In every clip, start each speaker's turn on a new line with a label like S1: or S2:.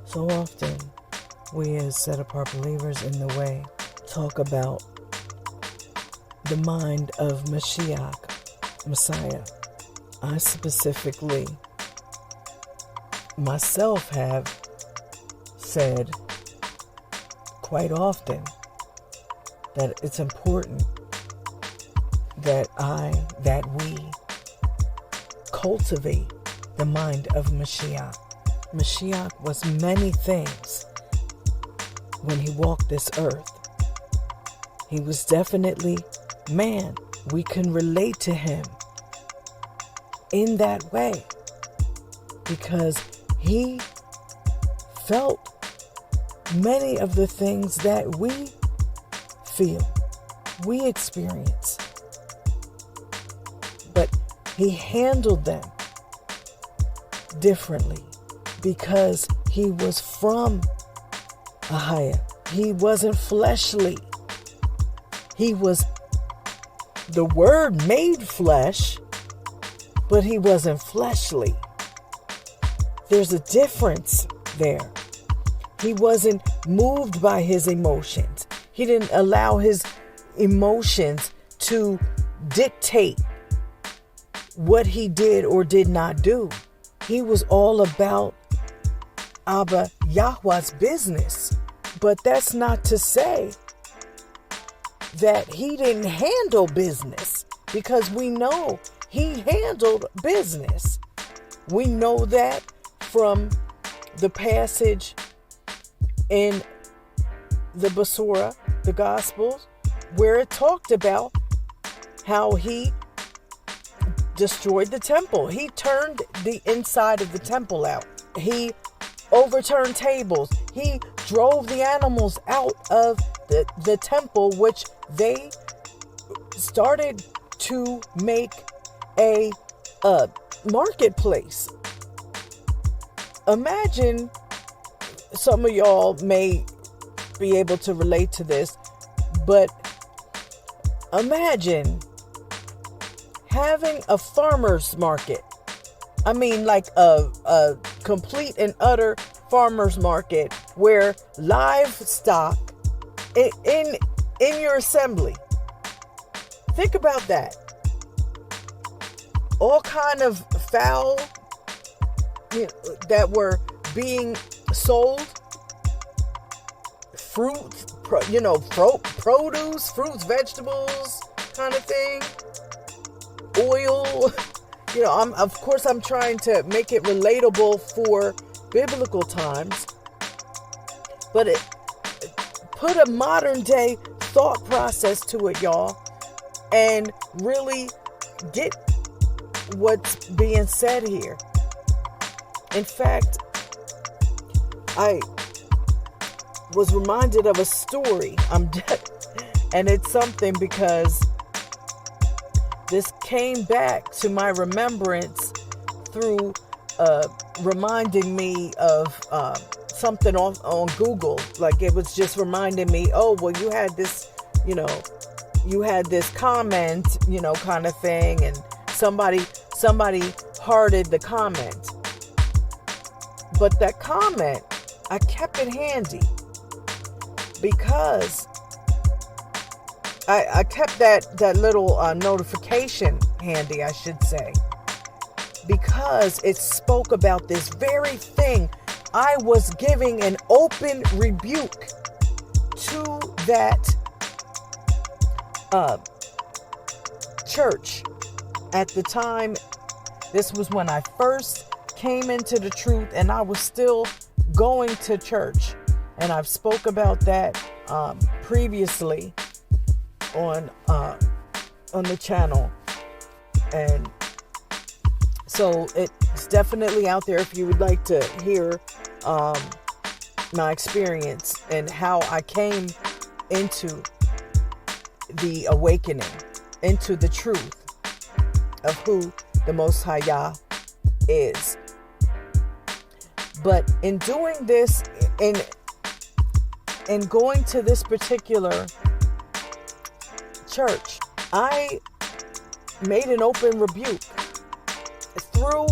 S1: So often, we as set-apart believers in the way talk about the mind of Mashiach, Messiah. I specifically, myself, have said quite often that it's important that we cultivate the mind of Mashiach. Mashiach was many things when he walked this earth. He was definitely man. We can relate to him in that way because he felt many of the things that we feel, we experience. But he handled them differently because he was from Ahaya. He wasn't fleshly. He was the Word made flesh, but he wasn't fleshly. There's a difference there. He wasn't moved by his emotions. He didn't allow his emotions to dictate what he did or did not do. He was all about Abba Yahweh's business. But that's not to say that he didn't handle business, because we know he handled business. We know that from the passage in the Basura, the Gospels, where it talked about how he destroyed the temple. He turned the inside of the temple out. He overturned tables. He drove the animals out of the temple, which they started to make a marketplace. Imagine, some of y'all may be able to relate to this, but imagine having a farmer's market. I mean, like a complete and utter farmer's market where livestock in your assembly. Think about that. All kind of fowl that were being sold, fruit, produce, fruits, vegetables, kind of thing, oil. I'm trying to make it relatable for biblical times, but it put a modern day thought process to it, y'all, and really get what's being said here. In fact, I was reminded of a story. And it's something because this came back to my remembrance through reminding me of something on Google. Like, it was just reminding me, oh, well, you had this comment, kind of thing, and somebody hearted the comment. But that comment, I kept it handy because I kept that little notification handy, I should say, because it spoke about this very thing. I was giving an open rebuke to that church at the time. This was when I first came into the truth, and I was still going to church, and I've spoke about that previously on the channel, and so it's definitely out there if you would like to hear my experience and how I came into the awakening, into the truth of who the Most High Yah is. But in doing this, in going to this particular church, I made an open rebuke through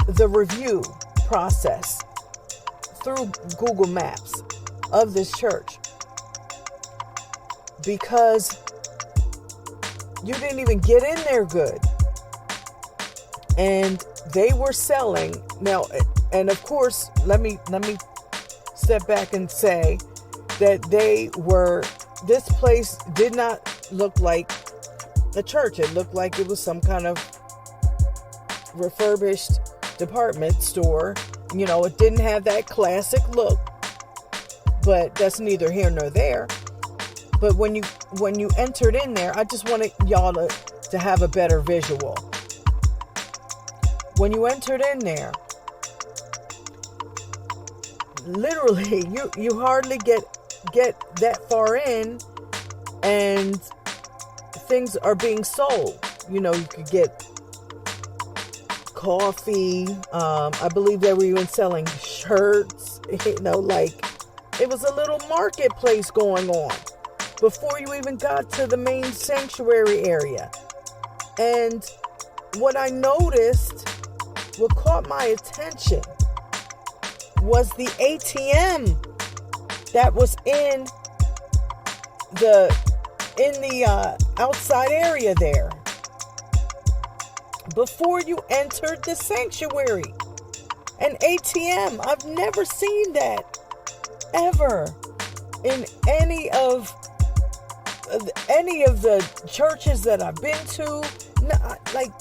S1: the review process, through Google Maps of this church because you didn't even get in there good. And they were selling now, and of course, let me step back and say that this place did not look like a church. It looked like it was some kind of refurbished department store. You know, it didn't have that classic look, but that's neither here nor there. But when you entered in there, I just wanted y'all to have a better visual. When you entered in there, literally you hardly get that far in, and things are being sold. You know, you could get coffee. I believe they were even selling shirts. You know, like it was a little marketplace going on before you even got to the main sanctuary area. And what I noticed, what caught my attention, was the ATM that was in the outside area there before you entered the sanctuary. An ATM. I've never seen that ever in any of the churches that I've been to. No, like,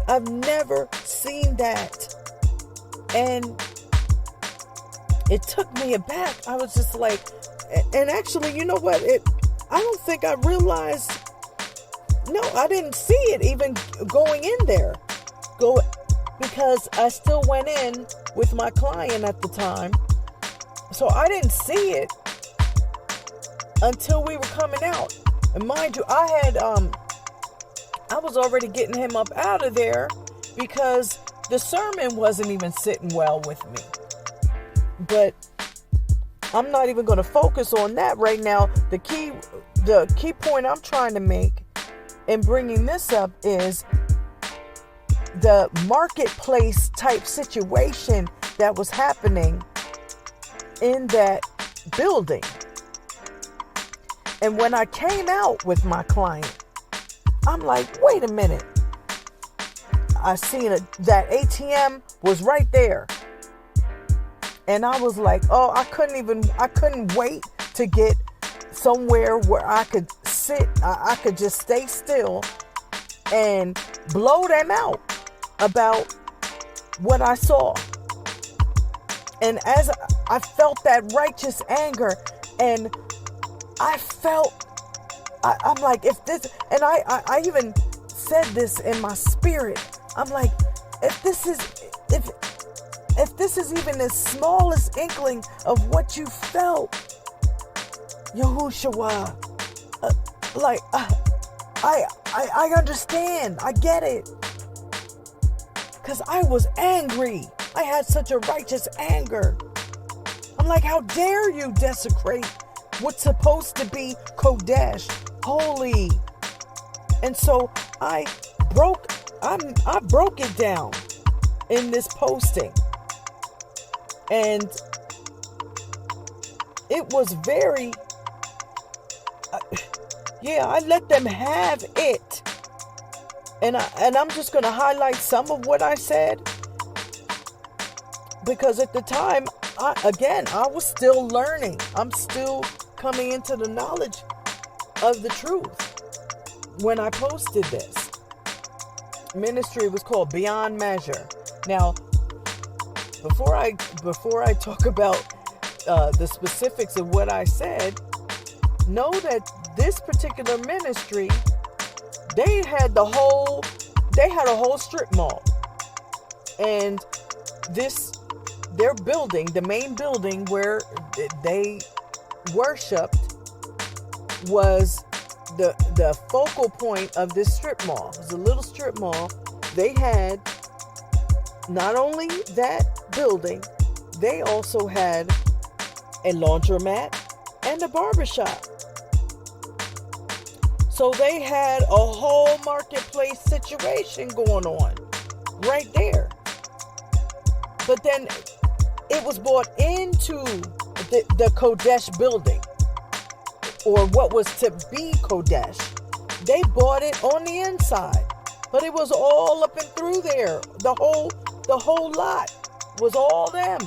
S1: I've never seen that. And it took me aback. I was just like, and actually, you know what? I don't think I realized. No, I didn't see it even going in there. Because I still went in with my client at the time. So I didn't see it until we were coming out. And mind you, I was already getting him up out of there because the sermon wasn't even sitting well with me. But I'm not even going to focus on that right now. The key point I'm trying to make in bringing this up is the marketplace type situation that was happening in that building. And when I came out with my client, I'm like, wait a minute. I seen that ATM was right there. And I was like, oh, I couldn't wait to get somewhere where I could sit. I could just stay still and blow them out about what I saw. And as I felt that righteous anger, and I'm like, if this, and I even said this in my spirit. I'm like, if this is even the smallest inkling of what you felt, Yahushua, I understand. I get it. Because I was angry. I had such a righteous anger. I'm like, how dare you desecrate what's supposed to be Kodesh, holy. And so I broke it down in this posting. And it was very, I let them have it. And I'm just going to highlight some of what I said. Because at the time, I was still learning. I'm still coming into the knowledge of the truth. When I posted this, ministry was called Beyond Measure. Now, before I talk about the specifics of what I said, know that this particular ministry, they had a whole strip mall, and their building, the main building where they worshipped, was the focal point of this strip mall. It was a little strip mall. They had not only that building, they also had a laundromat and a barbershop. So they had a whole marketplace situation going on right there. But then it was brought into the Kodesh building, or what was to be Kodesh. They bought it on the inside, but it was all up and through there. The whole lot was all them.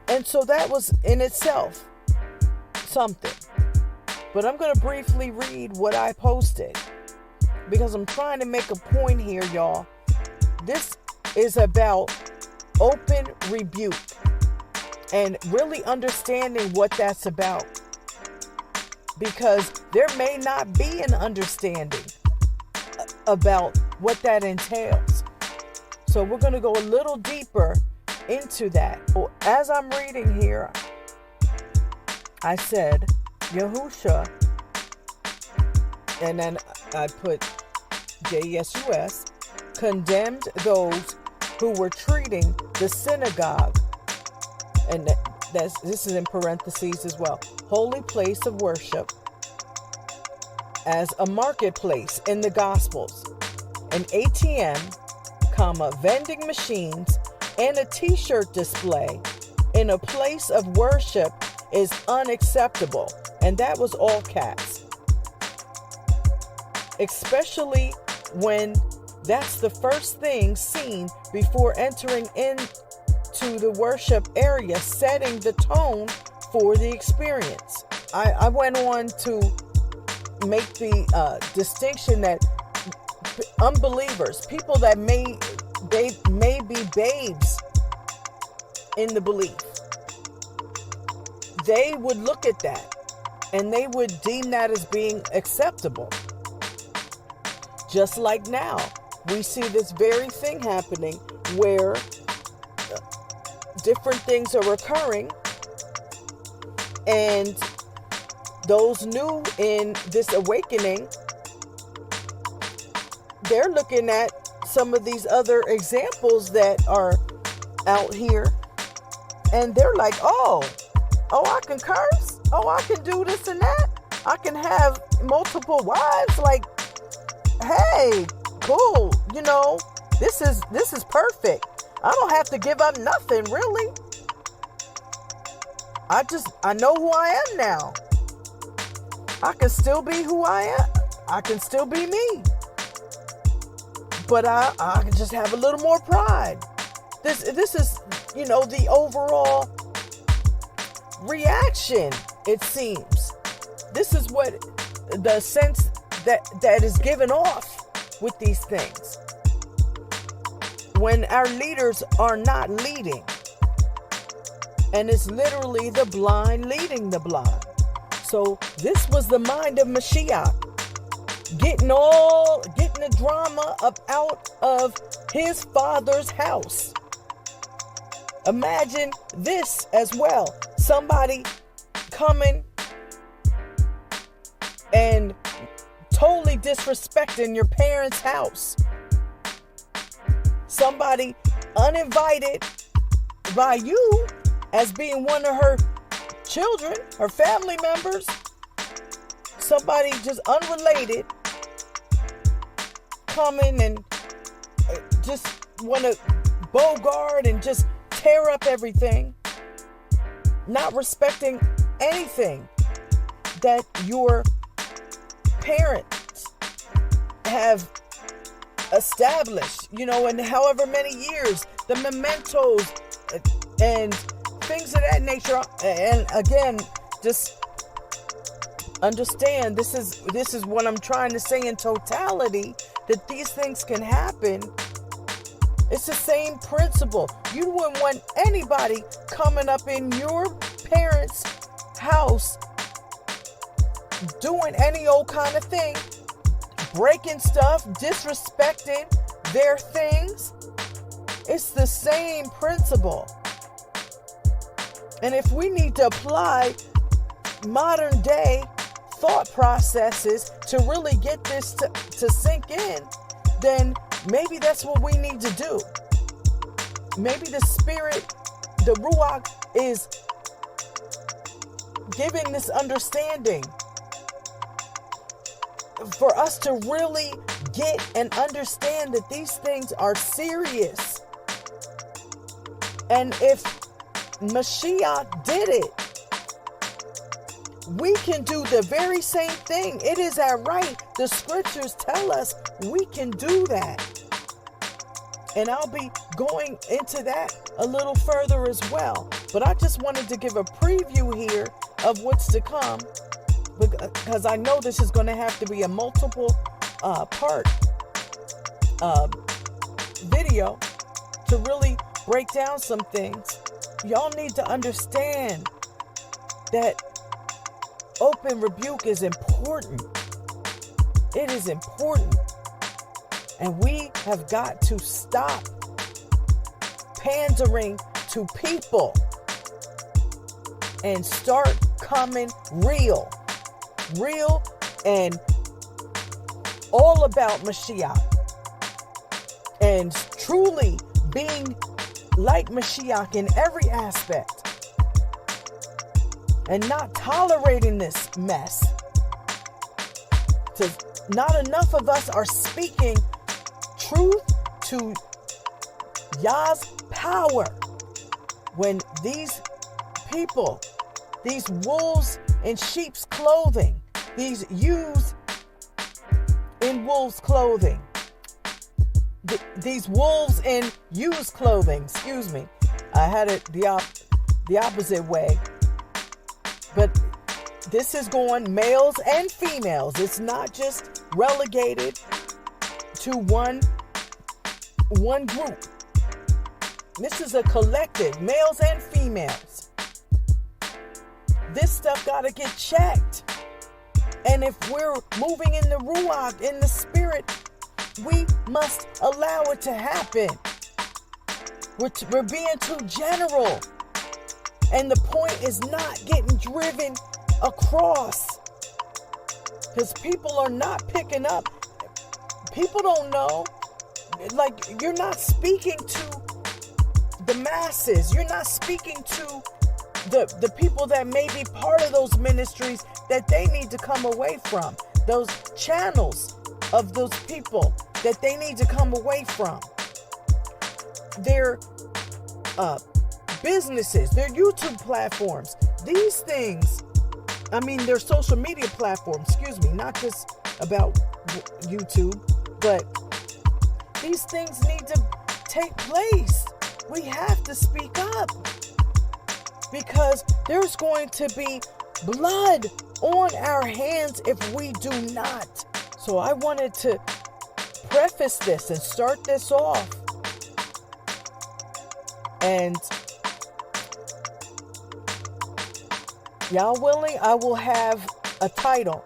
S1: And so that was in itself something. But I'm going to briefly read what I posted, because I'm trying to make a point here, y'all. This is about open rebuke and really understanding what that's about, because there may not be an understanding about what that entails. So we're going to go a little deeper into that. Well, as I'm reading here, I said Yahudah, and then I put JESUS, condemned those who were treating the synagogue, and this is in parentheses as well, holy place of worship, as a marketplace in the Gospels, an ATM, vending machines, and a t-shirt display in a place of worship is unacceptable. And that was all caps. Especially when that's the first thing seen before entering into the worship area, setting the tone for the experience. I went on to make the distinction that unbelievers, people that may be babes in the belief, they would look at that and they would deem that as being acceptable. Just like now, we see this very thing happening where different things are occurring, and those new in this awakening, they're looking at some of these other examples that are out here, and they're like, oh, I can curse. Oh, I can do this and that. I can have multiple wives. Like, hey, cool. This is perfect. I don't have to give up nothing, really. I know who I am now. I can still be who I am. I can still be me. But I can just have a little more pride. This is, the overall reaction, it seems. This is what the sense that is given off with these things. When our leaders are not leading. And it's literally the blind leading the blind. So this was the mind of Mashiach. Getting the drama up out of his father's house. Imagine this as well. Somebody coming and totally disrespecting your parents' house. Somebody uninvited by you as being one of her children, her family members. Somebody just unrelated coming and just want to bogart and just tear up everything, not respecting anything that your parents have established, in however many years, the mementos and things of that nature. And again, just understand, this is what I'm trying to say in totality, that these things can happen. It's the same principle. You wouldn't want anybody coming up in your parents' house doing any old kind of thing, breaking stuff, disrespecting their things. It's the same principle. And if we need to apply modern day thought processes to really get this to sink in, then maybe that's what we need to do. Maybe the spirit, the Ruach, is giving this understanding for us to really get and understand that these things are serious. And if Mashiach did it, we can do the very same thing. It is our right. The scriptures tell us we can do that. And I'll be going into that a little further as well. But I just wanted to give a preview here of what's to come, because I know this is going to have to be a multiple part video to really break down some things. Y'all need to understand that open rebuke is important. It is important. And we have got to stop pandering to people and start coming real. Real and all about Mashiach. And truly being like Mashiach in every aspect. And not tolerating this mess. Because not enough of us are speaking truth to Yah's power. When these people, these wolves in sheep's clothing, these ewes in wolves' clothing, these wolves in ewes' clothing, excuse me, I had it the opposite way, but this is going males and females. It's not just relegated to one group. This is a collective, males and females. This stuff got to get checked. And if we're moving in the Ruach, in the spirit, we must allow it to happen. We're being too general. And the point is not getting driven across. Because people are not picking up. People don't know. Like, you're not speaking to the masses. You're not speaking to the people that may be part of those ministries that they need to come away from. Those channels of those people that they need to come away from. Their businesses, their YouTube platforms, these things, I mean, their social media platforms, excuse me, not just about YouTube, but these things need to take place. We have to speak up because there's going to be blood on our hands if we do not. So I wanted to preface this and start this off. And y'all willing, I will have a title,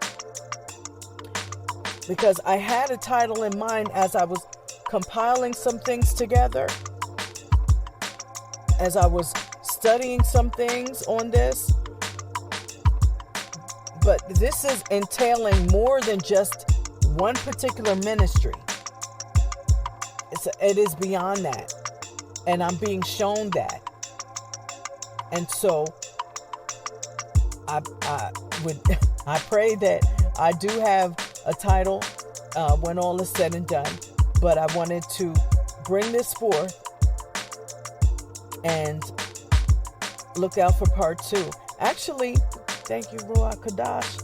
S1: because I had a title in mind as I was compiling some things together, as I was studying some things on this. But this is entailing more than just one particular ministry. It is beyond that. And I'm being shown that. And so I pray that I do have a title when all is said and done. But I wanted to bring this forth and look out for part 2. Actually, thank you, Ruach Kadash.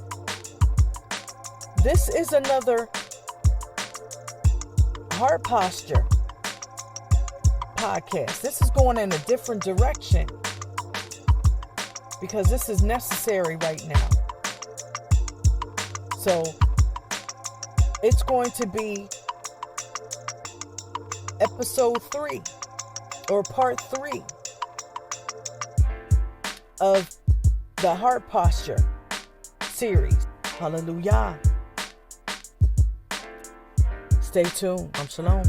S1: This is another heart posture podcast. This is going in a different direction because this is necessary right now. So it's going to be episode 3 or part 3 of the heart posture series. Hallelujah. Stay tuned. Shalom.